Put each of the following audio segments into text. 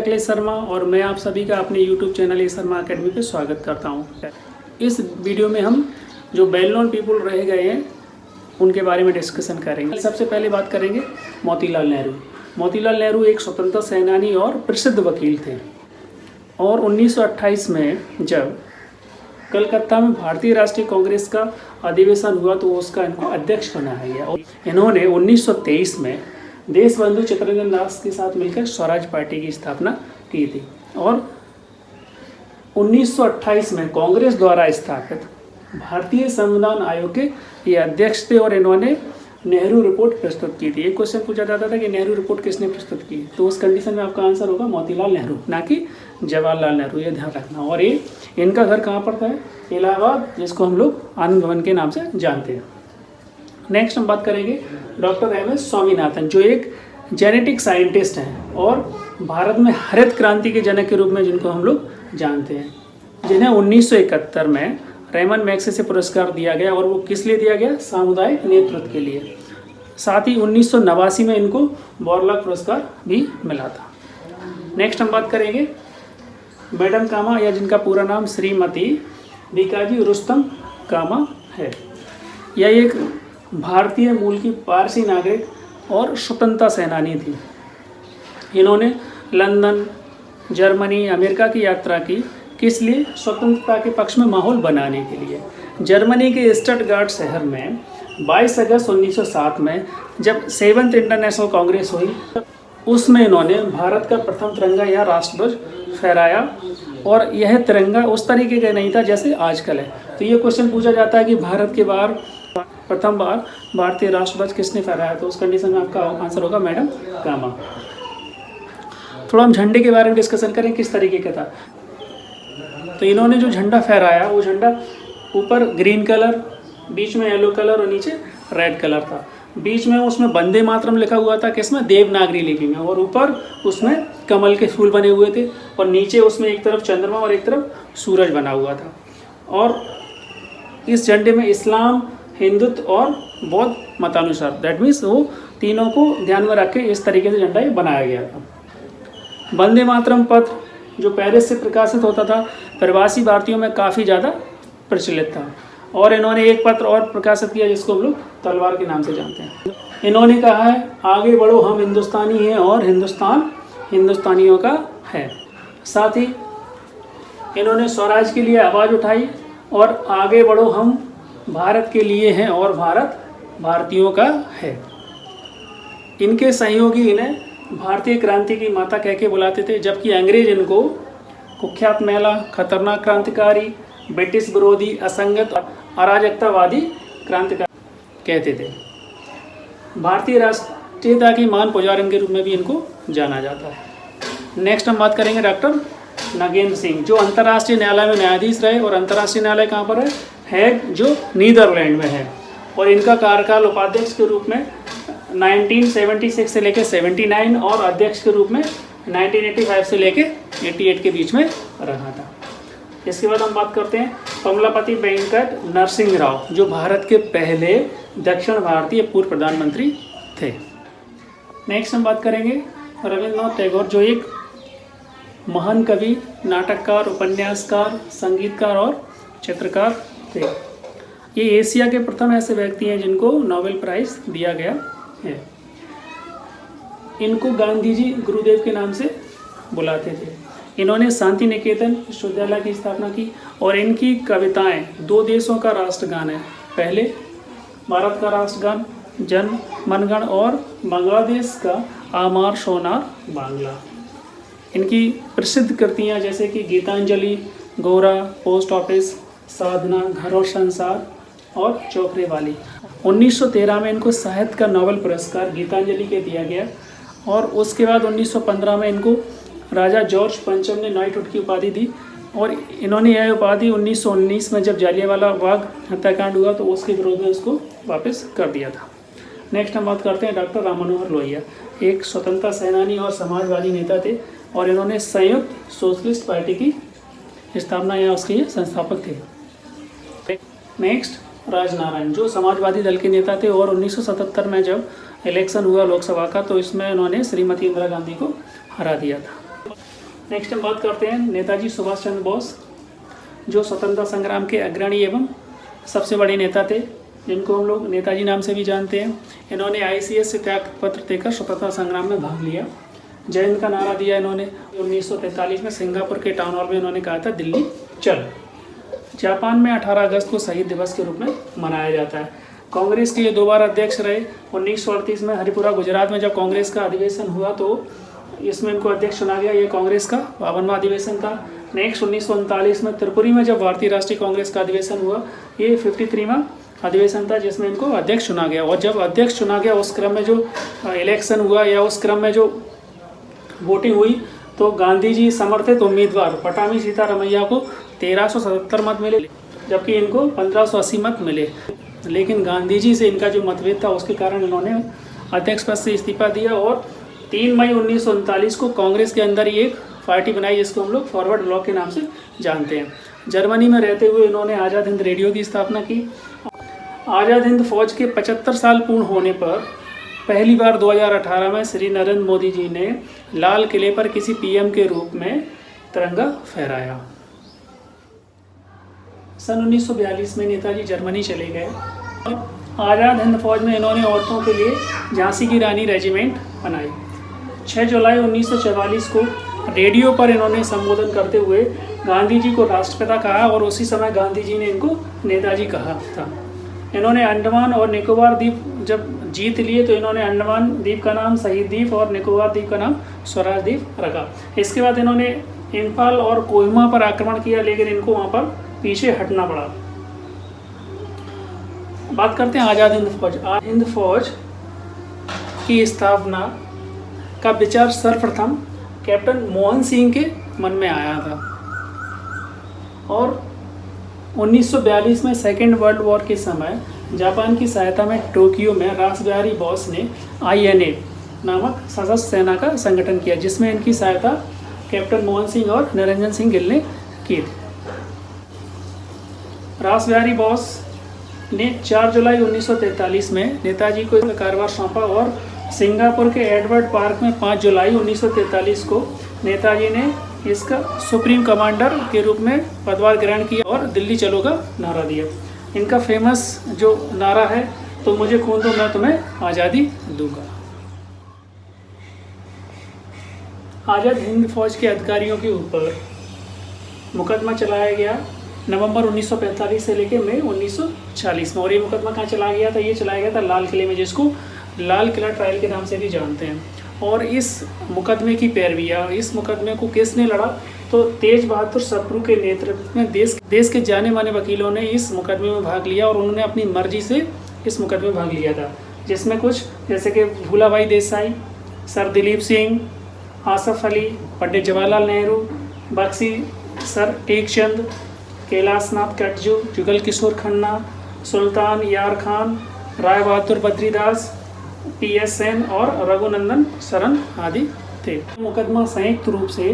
अखिलेश शर्मा और मैं आप सभी का अपने YouTube चैनल ए शर्मा अकेडमी पे स्वागत करता हूँ। इस वीडियो में हम जो वेल नोन पीपल रह गए हैं उनके बारे में डिस्कशन करेंगे। सबसे पहले बात करेंगे मोतीलाल नेहरू। मोतीलाल नेहरू एक स्वतंत्रता सेनानी और प्रसिद्ध वकील थे और 1928 में जब कलकत्ता में भारतीय राष्ट्रीय कांग्रेस का अधिवेशन हुआ तो उसका इनको अध्यक्ष बनाया गया। और इन्होंने 1923 में देशबंधु चित्तरंजन दास के साथ मिलकर स्वराज पार्टी की स्थापना की थी और 1928 में कांग्रेस द्वारा स्थापित भारतीय संविधान आयोग के ये अध्यक्ष थे और इन्होंने नेहरू रिपोर्ट प्रस्तुत की थी। एक क्वेश्चन पूछा जाता था कि नेहरू रिपोर्ट किसने प्रस्तुत की, तो उस कंडीशन में आपका आंसर होगा मोतीलाल नेहरू, ना कि जवाहरलाल नेहरू, ये ध्यान रखना। और ये इनका घर कहाँ पड़ता है? इलाहाबाद, जिसको हम लोग आनंद भवन के नाम से जानते हैं। नेक्स्ट हम बात करेंगे डॉक्टर एम एस स्वामीनाथन, जो एक जेनेटिक साइंटिस्ट हैं और भारत में हरित क्रांति के जनक के रूप में जिनको हम लोग जानते हैं, जिन्हें 1971 में रेमन मैग्सेसे पुरस्कार दिया गया और वो किस लिए दिया गया? सामुदायिक नेतृत्व के लिए। साथ ही 1989 में इनको बोरलॉग पुरस्कार भी मिला था। नेक्स्ट हम बात करेंगे मैडम कामा, या जिनका पूरा नाम श्रीमती बीकाजी रुस्तम कामा है। यह एक भारतीय मूल की पारसी नागरिक और स्वतंत्रता सेनानी थी। इन्होंने लंदन, जर्मनी, अमेरिका की यात्रा की, किस लिए? स्वतंत्रता के पक्ष में माहौल बनाने के लिए। जर्मनी के स्टटगार्ट शहर में 22 अगस्त 1907 में जब 7th इंटरनेशनल कांग्रेस हुई, उसमें इन्होंने भारत का प्रथम तिरंगा या राष्ट्रध्वज फहराया और यह तिरंगा उस तरीके का नहीं था जैसे आजकल है। तो ये क्वेश्चन पूछा जाता है कि भारत के बाहर प्रथम बार भारतीय राष्ट्रध्वज किसने फहराया, तो उस कंडीशन में आपका आंसर होगा मैडम कामा। थोड़ा हम झंडे के बारे में डिस्कशन करें, किस तरीके का था। तो इन्होंने जो झंडा फहराया वो झंडा ऊपर ग्रीन कलर, बीच में येलो कलर और नीचे रेड कलर था। बीच में उसमें वंदे मातरम लिखा हुआ था, किसमें? देवनागरी लिपि में। और ऊपर उसमें कमल के फूल बने हुए थे और नीचे उसमें एक तरफ चंद्रमा और एक तरफ सूरज बना हुआ था। और इस झंडे में इस्लाम, हिंदुत्व और बौद्ध मतानुसार, दैट मीन्स वो तीनों को ध्यान में रख के इस तरीके से झंडा बनाया गया था। वंदे मातरम पत्र जो पेरिस से प्रकाशित होता था, प्रवासी भारतीयों में काफ़ी ज़्यादा प्रचलित था। और इन्होंने एक पत्र और प्रकाशित किया जिसको हम लोग तलवार के नाम से जानते हैं। इन्होंने कहा है, आगे बढ़ो हम हिंदुस्तानी हैं और हिंदुस्तान हिंदुस्तानियों का है। साथ ही इन्होंने स्वराज के लिए आवाज़ उठाई और आगे बढ़ो हम भारत के लिए हैं और भारत भारतीयों का है। इनके सहयोगी इन्हें भारतीय क्रांति की माता कह के बुलाते थे, जबकि अंग्रेज इनको कुख्यात महिला, खतरनाक क्रांतिकारी, ब्रिटिश विरोधी, असंगत, अराजकतावादी क्रांतिकारी कहते थे। भारतीय राष्ट्रीयता की महान पुजारन के रूप में भी इनको जाना जाता है। नेक्स्ट हम बात करेंगे डॉक्टर नागेंद्र सिंह, जो अंतर्राष्ट्रीय न्यायालय में न्यायाधीश रहे। और अंतर्राष्ट्रीय न्यायालय कहाँ पर है? हैग, जो नीदरलैंड में है। और इनका कार्यकाल उपाध्यक्ष के रूप में 1976 से लेकर 79 और अध्यक्ष के रूप में 1985 से लेकर 88 के बीच में रहा था। इसके बाद हम बात करते हैं कमलापति वेंकट नरसिंह राव, जो भारत के पहले दक्षिण भारतीय पूर्व प्रधानमंत्री थे। नेक्स्ट हम बात करेंगे रविंद्रनाथ टैगोर, जो एक महान कवि, नाटककार, उपन्यासकार, संगीतकार और चित्रकार थे। ये एशिया के प्रथम ऐसे व्यक्ति हैं जिनको नोबेल प्राइज़ दिया गया है। इनको गांधी जी गुरुदेव के नाम से बुलाते थे। इन्होंने शांति निकेतन विश्वविद्यालय की स्थापना की और इनकी कविताएं दो देशों का राष्ट्रगान है। पहले भारत का राष्ट्रगान जन मनगण और बांग्लादेश का आमार सोनार बांग्ला। इनकी प्रसिद्ध कृतियां जैसे कि गीतांजलि, गोरा, पोस्ट ऑफिस, साधना, घर और संसार और चौकरे वाली। 1913 में इनको साहित्य का नोबेल पुरस्कार गीतांजलि के दिया गया और उसके बाद 1915 में इनको राजा जॉर्ज पंचम ने नाइटहुड की उपाधि दी। और इन्होंने यह उपाधि 1919 में जब जालियांवाला बाग हत्याकांड हुआ तो उसके विरोध में उसको वापस कर दिया था। नेक्स्ट हम बात करते हैं डॉक्टर राम मनोहर लोहिया, एक स्वतंत्रता सेनानी और समाजवादी नेता थे और इन्होंने संयुक्त सोशलिस्ट पार्टी की स्थापना या उसके ये संस्थापक थे। नेक्स्ट राजनारायण, जो समाजवादी दल के नेता थे और 1977 में जब इलेक्शन हुआ लोकसभा का तो इसमें उन्होंने श्रीमती इंदिरा गांधी को हरा दिया था। नेक्स्ट हम बात करते हैं नेताजी सुभाष चंद्र बोस, जो स्वतंत्रता संग्राम के अग्रणी एवं सबसे बड़े नेता थे, जिनको हम लोग नेताजी नाम से भी जानते हैं। इन्होंने ICS से त्याग पत्र देकर स्वतंत्रता संग्राम में भाग लिया। जय हिंद का नारा दिया इन्होंने। 1943 में सिंगापुर के टाउन हॉल में इन्होंने कहा था दिल्ली चल। जापान में 18 अगस्त को शहीद दिवस के रूप में मनाया जाता है। कांग्रेस के ये 2 बार अध्यक्ष रहे। 1938 में हरिपुरा गुजरात में जब कांग्रेस का अधिवेशन हुआ तो इसमें इनको अध्यक्ष चुना गया। ये कांग्रेस का 52वां अधिवेशन था। नेक्स्ट 1939 में त्रिपुरी में जब भारतीय राष्ट्रीय कांग्रेस का अधिवेशन हुआ, ये 53वां अधिवेशन था जिसमें इनको अध्यक्ष चुना गया। और जब अध्यक्ष चुना गया उस क्रम में जो इलेक्शन हुआ या उस क्रम में जो वोटिंग हुई तो गांधी जी समर्थित उम्मीदवार पटामी सीतारमैया को 1377 मत मिले, जबकि इनको 1580 मत मिले। लेकिन गांधी जी से इनका जो मतभेद था उसके कारण इन्होंने अध्यक्ष पद से इस्तीफा दिया और 3 मई 1939 को कांग्रेस के अंदर ही एक पार्टी बनाई जिसको हम लोग फॉरवर्ड ब्लॉक के नाम से जानते हैं। जर्मनी में रहते हुए इन्होंने आज़ाद हिंद रेडियो की स्थापना की। आज़ाद हिंद फौज के 75 साल पूर्ण होने पर पहली बार 2018 में श्री नरेंद्र मोदी जी ने लाल किले पर किसी PM के रूप में तिरंगा फहराया। सन 1942 में नेताजी जर्मनी चले गए। आज़ाद हिंद फौज में इन्होंने औरतों के लिए झांसी की रानी रेजिमेंट बनाई। 6 जुलाई 1944 को रेडियो पर इन्होंने संबोधन करते हुए गांधी जी को राष्ट्रपिता कहा और उसी समय गांधी जी ने इनको नेताजी कहा था। इन्होंने अंडमान और निकोबार द्वीप जब जीत लिए तो इन्होंने अंडमान द्वीप का नाम शहीद द्वीप और निकोबार द्वीप का नाम स्वराज द्वीप रखा। इसके बाद इन्होंने इम्फाल और कोहिमा पर आक्रमण किया, लेकिन इनको वहाँ पर पीछे हटना पड़ा। बात करते हैं आज़ाद हिंद फौज। हिंद फौज की स्थापना का विचार सर्वप्रथम कैप्टन मोहन सिंह के मन में आया था और 1942 में सेकेंड वर्ल्ड वॉर के समय जापान की सहायता में टोक्यो में रासबिहारी बोस ने INA नामक सशस्त्र सेना का संगठन किया, जिसमें इनकी सहायता कैप्टन मोहन सिंह और निरंजन सिंह गिल ने की थी। रासबिहारी बोस ने 4 जुलाई 1943 में नेताजी को कार्यभार सौंपा और सिंगापुर के एडवर्ड पार्क में 5 जुलाई 1943 को नेताजी ने इसका सुप्रीम कमांडर के रूप में पदभार ग्रहण किया और दिल्ली चलो का नारा दिया। इनका फेमस जो नारा है, तो मुझे खून दो मैं तुम्हें आज़ादी दूंगा। आज़ाद हिंद फौज के अधिकारियों के ऊपर मुकदमा चलाया गया नवंबर 1945 से लेकर मई 1946 में। और ये मुकदमा कहाँ चलाया गया था? ये चलाया गया था लाल किले में, जिसको लाल किला ट्रायल के नाम से भी जानते हैं। और इस मुकदमे की पैरवी या इस मुकदमे को किसने लड़ा? तो तेज बहादुर सप्रू के नेतृत्व में देश के जाने माने वकीलों ने इस मुकदमे में भाग लिया और उन्होंने अपनी मर्जी से इस मुकदमे में भाग लिया था, जिसमें कुछ जैसे कि भूलाभाई देसाई, सर दिलीप सिंह, आसफ अली, पंडित जवाहरलाल नेहरू, बख्शी सर टेकचंद, कैलाशनाथ कटजू, जुगल किशोर खन्ना, सुल्तान यार खान, राय बहादुर बद्रीदास, PSN और रघुनंदन शरण आदि थे। मुकदमा संयुक्त रूप से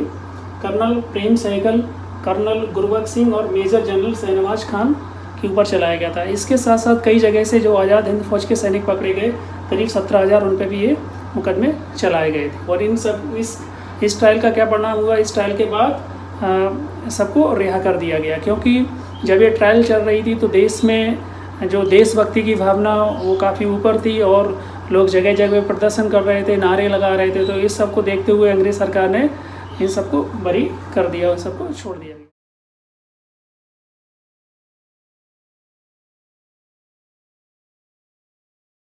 कर्नल प्रेम सहगल, कर्नल गुरबख्श सिंह और मेजर जनरल शहनवाज खान के ऊपर चलाया गया था। इसके साथ साथ कई जगह से जो आज़ाद हिंद फौज के सैनिक पकड़े गए, करीब 17,000 उन पर भी ये मुकदमे चलाए गए थे। और इन सब इस ट्रायल का क्या परिणाम हुआ? इस ट्रायल के बाद सबको रिहा कर दिया गया, क्योंकि जब ये ट्रायल चल रही थी तो देश में जो देशभक्ति की भावना वो काफ़ी ऊपर थी और लोग जगह जगह प्रदर्शन कर रहे थे, नारे लगा रहे थे। तो इस सब को देखते हुए अंग्रेज सरकार ने इन सबको बरी कर दिया और सबको छोड़ दिया गया।